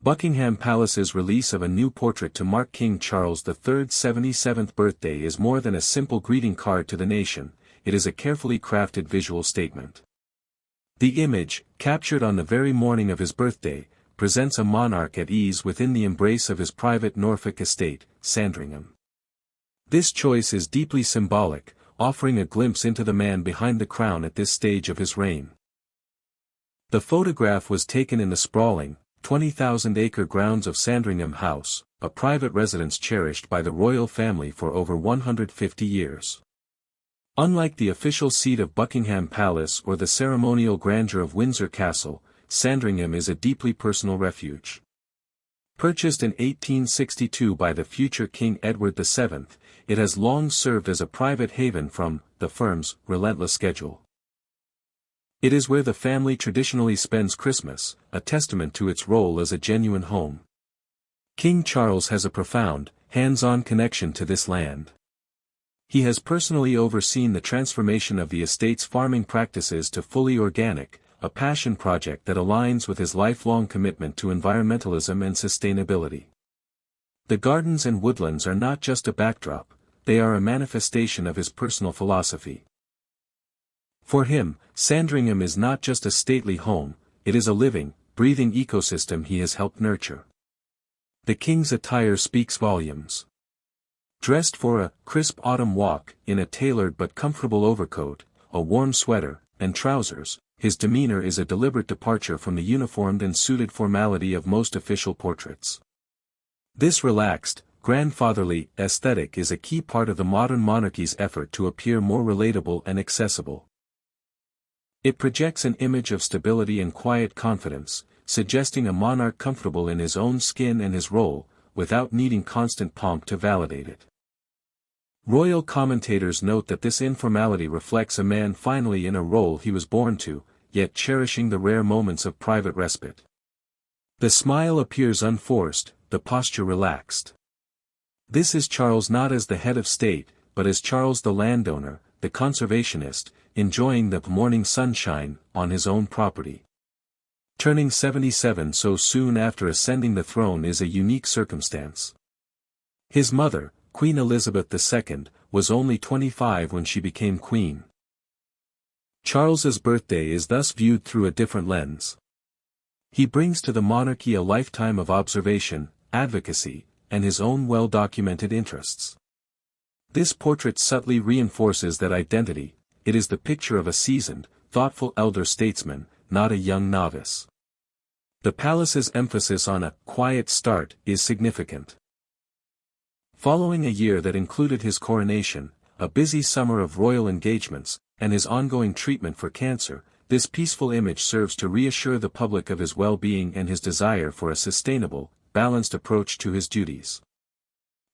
Buckingham Palace's release of a new portrait to mark King Charles III's 77th birthday is more than a simple greeting card to the nation, it is a carefully crafted visual statement. The image, captured on the very morning of his birthday, presents a monarch at ease within the embrace of his private Norfolk estate, Sandringham. This choice is deeply symbolic, offering a glimpse into the man behind the crown at this stage of his reign. The photograph was taken in the sprawling, 20,000-acre grounds of Sandringham House, a private residence cherished by the royal family for over 150 years. Unlike the official seat of Buckingham Palace or the ceremonial grandeur of Windsor Castle, Sandringham is a deeply personal refuge. Purchased in 1862 by the future King Edward VII, it has long served as a private haven from the firm's relentless schedule. It is where the family traditionally spends Christmas, a testament to its role as a genuine home. King Charles has a profound, hands-on connection to this land. He has personally overseen the transformation of the estate's farming practices to fully organic, a passion project that aligns with his lifelong commitment to environmentalism and sustainability. The gardens and woodlands are not just a backdrop, they are a manifestation of his personal philosophy. For him, Sandringham is not just a stately home, it is a living, breathing ecosystem he has helped nurture. The king's attire speaks volumes. Dressed for a crisp autumn walk in a tailored but comfortable overcoat, a warm sweater, and trousers, his demeanor is a deliberate departure from the uniformed and suited formality of most official portraits. This relaxed, grandfatherly aesthetic is a key part of the modern monarchy's effort to appear more relatable and accessible. It projects an image of stability and quiet confidence, suggesting a monarch comfortable in his own skin and his role, without needing constant pomp to validate it. Royal commentators note that this informality reflects a man finally in a role he was born to, yet cherishing the rare moments of private respite. The smile appears unforced, the posture relaxed. This is Charles not as the head of state, but as Charles the landowner, the conservationist, enjoying the morning sunshine on his own property. Turning 77 so soon after ascending the throne is a unique circumstance. His mother, Queen Elizabeth II, was only 25 when she became queen. Charles's birthday is thus viewed through a different lens. He brings to the monarchy a lifetime of observation, advocacy, and his own well-documented interests. This portrait subtly reinforces that identity. It is the picture of a seasoned, thoughtful elder statesman, not a young novice. The palace's emphasis on a quiet start is significant. Following a year that included his coronation, a busy summer of royal engagements, and his ongoing treatment for cancer, this peaceful image serves to reassure the public of his well-being and his desire for a sustainable, balanced approach to his duties.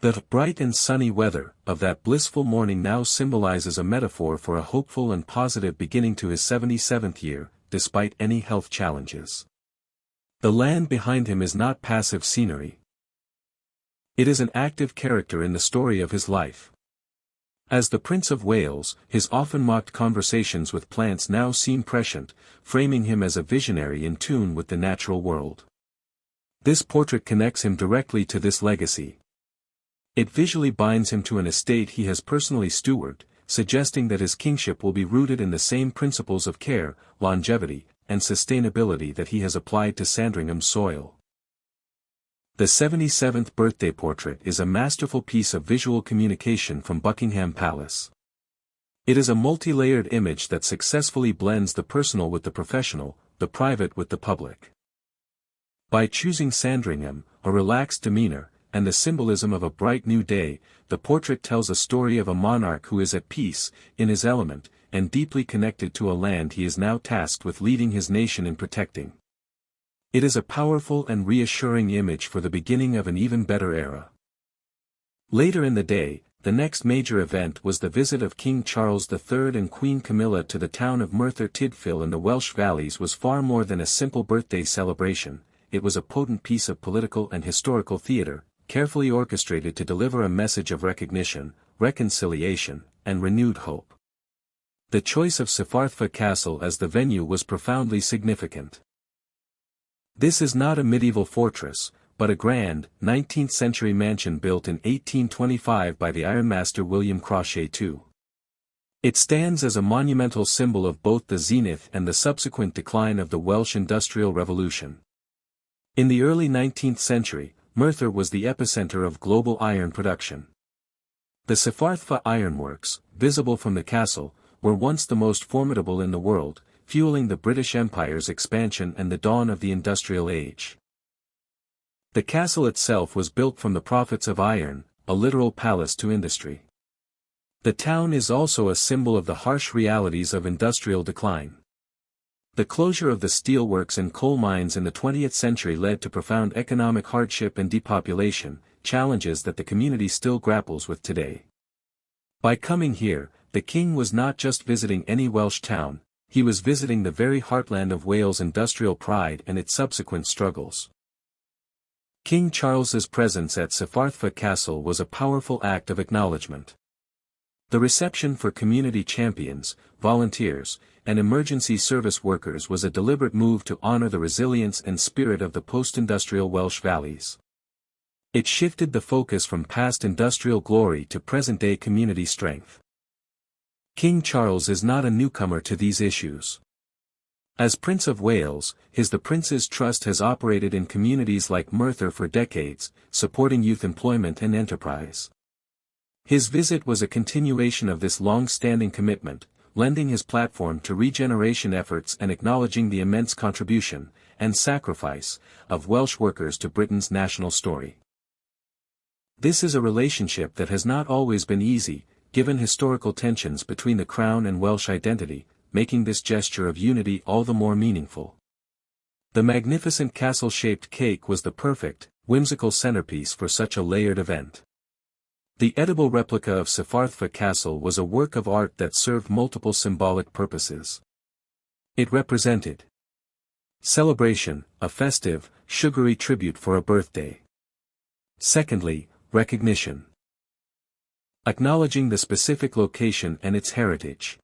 The bright and sunny weather of that blissful morning now symbolizes a metaphor for a hopeful and positive beginning to his 77th year, despite any health challenges. The land behind him is not passive scenery. It is an active character in the story of his life. As the Prince of Wales, his often mocked conversations with plants now seem prescient, framing him as a visionary in tune with the natural world. This portrait connects him directly to this legacy. It visually binds him to an estate he has personally stewarded, suggesting that his kingship will be rooted in the same principles of care, longevity, and sustainability that he has applied to Sandringham's soil. The 77th birthday portrait is a masterful piece of visual communication from Buckingham Palace. It is a multi-layered image that successfully blends the personal with the professional, the private with the public. By choosing Sandringham, a relaxed demeanor, and the symbolism of a bright new day, the portrait tells a story of a monarch who is at peace, in his element, and deeply connected to a land he is now tasked with leading his nation in protecting. It is a powerful and reassuring image for the beginning of an even better era. Later in the day, the next major event was the visit of King Charles III and Queen Camilla to the town of Merthyr Tydfil in the Welsh Valleys was far more than a simple birthday celebration, it was a potent piece of political and historical theater, carefully orchestrated to deliver a message of recognition, reconciliation, and renewed hope. The choice of Cyfarthfa Castle as the venue was profoundly significant. This is not a medieval fortress, but a grand, 19th-century mansion built in 1825 by the ironmaster William Crochet II. It stands as a monumental symbol of both the zenith and the subsequent decline of the Welsh Industrial Revolution. In the early 19th century, Merthyr was the epicenter of global iron production. The Cyfarthfa ironworks, visible from the castle, were once the most formidable in the world, fueling the British Empire's expansion and the dawn of the Industrial Age. The castle itself was built from the profits of iron, a literal palace to industry. The town is also a symbol of the harsh realities of industrial decline. The closure of the steelworks and coal mines in the 20th century led to profound economic hardship and depopulation, challenges that the community still grapples with today. By coming here, the king was not just visiting any Welsh town, he was visiting the very heartland of Wales' industrial pride and its subsequent struggles. King Charles's presence at Cyfarthfa Castle was a powerful act of acknowledgement. The reception for community champions, volunteers, and emergency service workers was a deliberate move to honor the resilience and spirit of the post-industrial Welsh valleys. It shifted the focus from past industrial glory to present-day community strength. King Charles is not a newcomer to these issues. As Prince of Wales, the Prince's Trust has operated in communities like Merthyr for decades, supporting youth employment and enterprise. His visit was a continuation of this long-standing commitment, lending his platform to regeneration efforts and acknowledging the immense contribution, and sacrifice, of Welsh workers to Britain's national story. This is a relationship that has not always been easy, given historical tensions between the Crown and Welsh identity, making this gesture of unity all the more meaningful. The magnificent castle-shaped cake was the perfect, whimsical centerpiece for such a layered event. The edible replica of Cyfarthfa Castle was a work of art that served multiple symbolic purposes. It represented celebration, a festive, sugary tribute for a birthday. Secondly, recognition. Acknowledging the specific location and its heritage.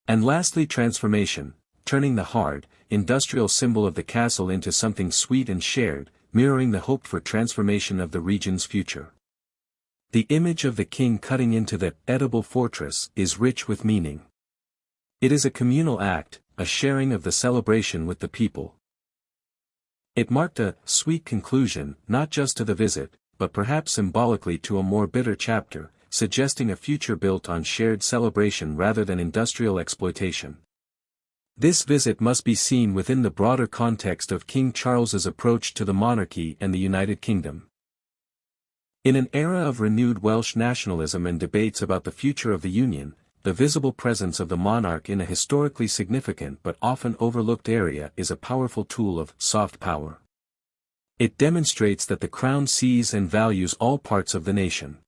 And lastly, transformation, turning the hard, industrial symbol of the castle into something sweet and shared, mirroring the hoped-for transformation of the region's future. The image of the king cutting into the edible fortress is rich with meaning. It is a communal act, a sharing of the celebration with the people. It marked a sweet conclusion, not just to the visit, but perhaps symbolically to a more bitter chapter, suggesting a future built on shared celebration rather than industrial exploitation. This visit must be seen within the broader context of King Charles's approach to the monarchy and the United Kingdom. In an era of renewed Welsh nationalism and debates about the future of the Union, the visible presence of the monarch in a historically significant but often overlooked area is a powerful tool of soft power. It demonstrates that the Crown sees and values all parts of the nation.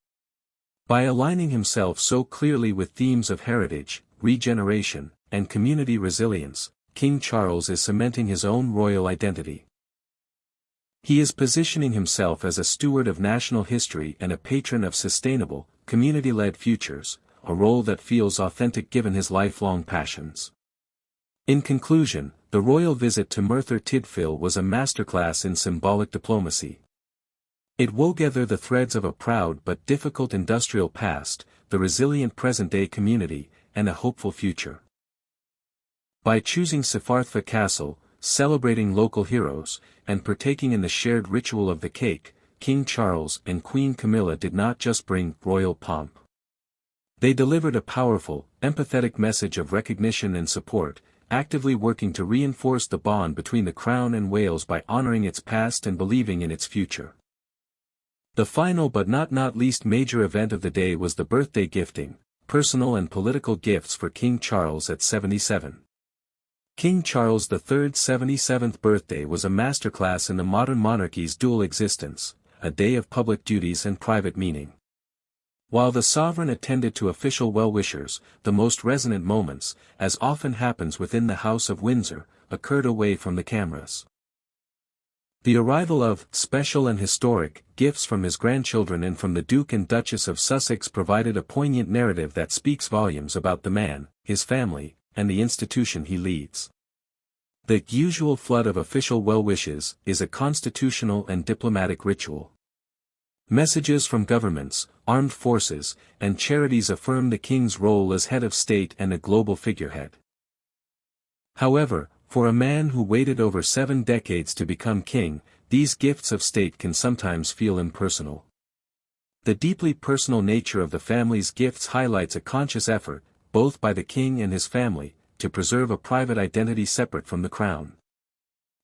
By aligning himself so clearly with themes of heritage, regeneration, and community resilience, King Charles is cementing his own royal identity. He is positioning himself as a steward of national history and a patron of sustainable, community-led futures, a role that feels authentic given his lifelong passions. In conclusion, the royal visit to Merthyr Tydfil was a masterclass in symbolic diplomacy. It wove together the threads of a proud but difficult industrial past, the resilient present-day community, and a hopeful future. By choosing Cyfarthfa Castle, celebrating local heroes, and partaking in the shared ritual of the cake, King Charles and Queen Camilla did not just bring royal pomp. They delivered a powerful, empathetic message of recognition and support, actively working to reinforce the bond between the Crown and Wales by honoring its past and believing in its future. The final but not least major event of the day was the birthday gifting, personal and political gifts for King Charles at 77. King Charles III's 77th birthday was a masterclass in the modern monarchy's dual existence, a day of public duties and private meaning. While the sovereign attended to official well-wishers, the most resonant moments, as often happens within the House of Windsor, occurred away from the cameras. The arrival of special and historic gifts from his grandchildren and from the Duke and Duchess of Sussex provided a poignant narrative that speaks volumes about the man, his family, and the institution he leads. The usual flood of official well-wishes is a constitutional and diplomatic ritual. Messages from governments, armed forces, and charities affirm the king's role as head of state and a global figurehead. However, for a man who waited over 7 decades to become king, these gifts of state can sometimes feel impersonal. The deeply personal nature of the family's gifts highlights a conscious effort, both by the king and his family, to preserve a private identity separate from the crown.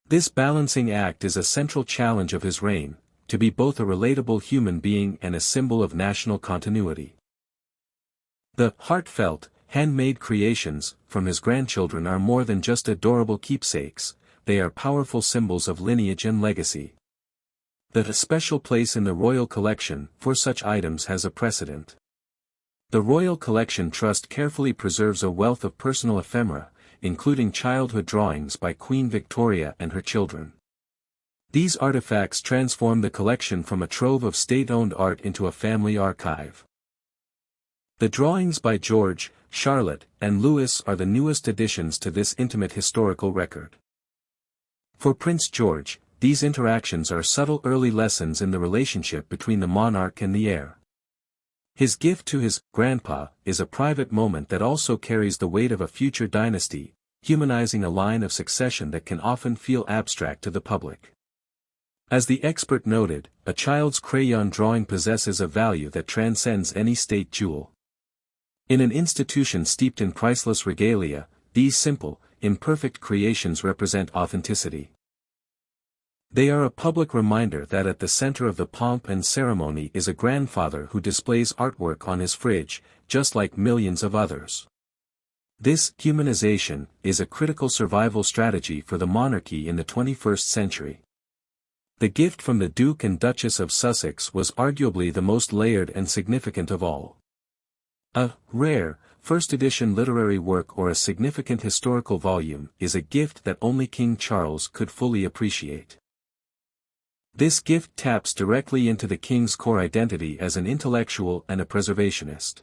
This balancing act is a central challenge of his reign, to be both a relatable human being and a symbol of national continuity. The heartfelt, handmade creations from his grandchildren are more than just adorable keepsakes, they are powerful symbols of lineage and legacy. A special place in the royal collection for such items has a precedent. The Royal Collection Trust carefully preserves a wealth of personal ephemera, including childhood drawings by Queen Victoria and her children. These artifacts transform the collection from a trove of state-owned art into a family archive. The drawings by George, Charlotte, and Louis are the newest additions to this intimate historical record. For Prince George, these interactions are subtle early lessons in the relationship between the monarch and the heir. His gift to his grandpa is a private moment that also carries the weight of a future dynasty, humanizing a line of succession that can often feel abstract to the public. As the expert noted, a child's crayon drawing possesses a value that transcends any state jewel. In an institution steeped in priceless regalia, these simple, imperfect creations represent authenticity. They are a public reminder that at the center of the pomp and ceremony is a grandfather who displays artwork on his fridge, just like millions of others. This humanization is a critical survival strategy for the monarchy in the 21st century. The gift from the Duke and Duchess of Sussex was arguably the most layered and significant of all. A rare, first-edition literary work or a significant historical volume is a gift that only King Charles could fully appreciate. This gift taps directly into the king's core identity as an intellectual and a preservationist.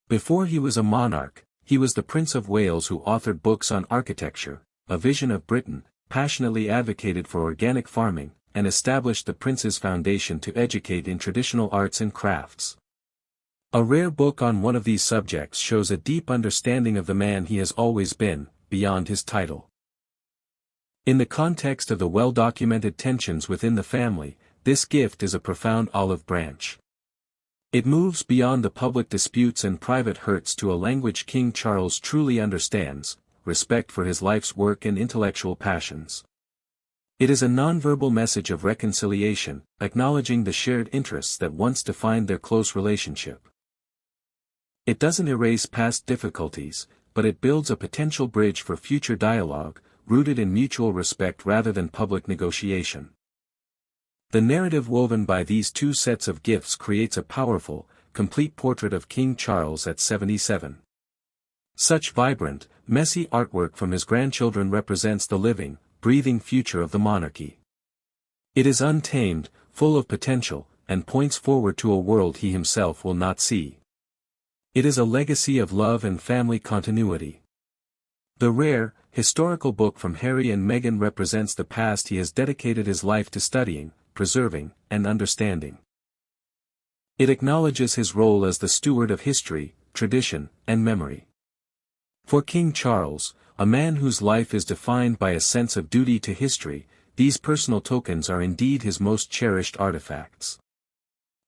Before he was a monarch, he was the Prince of Wales who authored books on architecture, a vision of Britain, passionately advocated for organic farming, and established the Prince's Foundation to educate in traditional arts and crafts. A rare book on one of these subjects shows a deep understanding of the man he has always been, beyond his title. In the context of the well-documented tensions within the family, this gift is a profound olive branch. It moves beyond the public disputes and private hurts to a language King Charles truly understands, respect for his life's work and intellectual passions. It is a nonverbal message of reconciliation, acknowledging the shared interests that once defined their close relationship. It doesn't erase past difficulties, but it builds a potential bridge for future dialogue, rooted in mutual respect rather than public negotiation. The narrative woven by these two sets of gifts creates a powerful, complete portrait of King Charles at 77. Such vibrant, messy artwork from his grandchildren represents the living, breathing future of the monarchy. It is untamed, full of potential, and points forward to a world he himself will not see. It is a legacy of love and family continuity. The rare, historical book from Harry and Meghan represents the past he has dedicated his life to studying, preserving, and understanding. It acknowledges his role as the steward of history, tradition, and memory. For King Charles, a man whose life is defined by a sense of duty to history, these personal tokens are indeed his most cherished artifacts.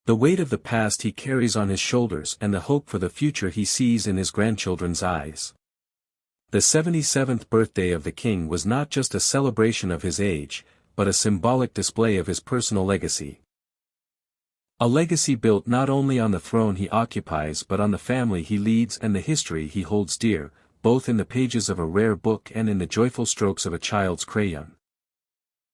The weight of the past he carries on his shoulders and the hope for the future he sees in his grandchildren's eyes. The 77th birthday of the king was not just a celebration of his age, but a symbolic display of his personal legacy. A legacy built not only on the throne he occupies but on the family he leads and the history he holds dear, both in the pages of a rare book and in the joyful strokes of a child's crayon.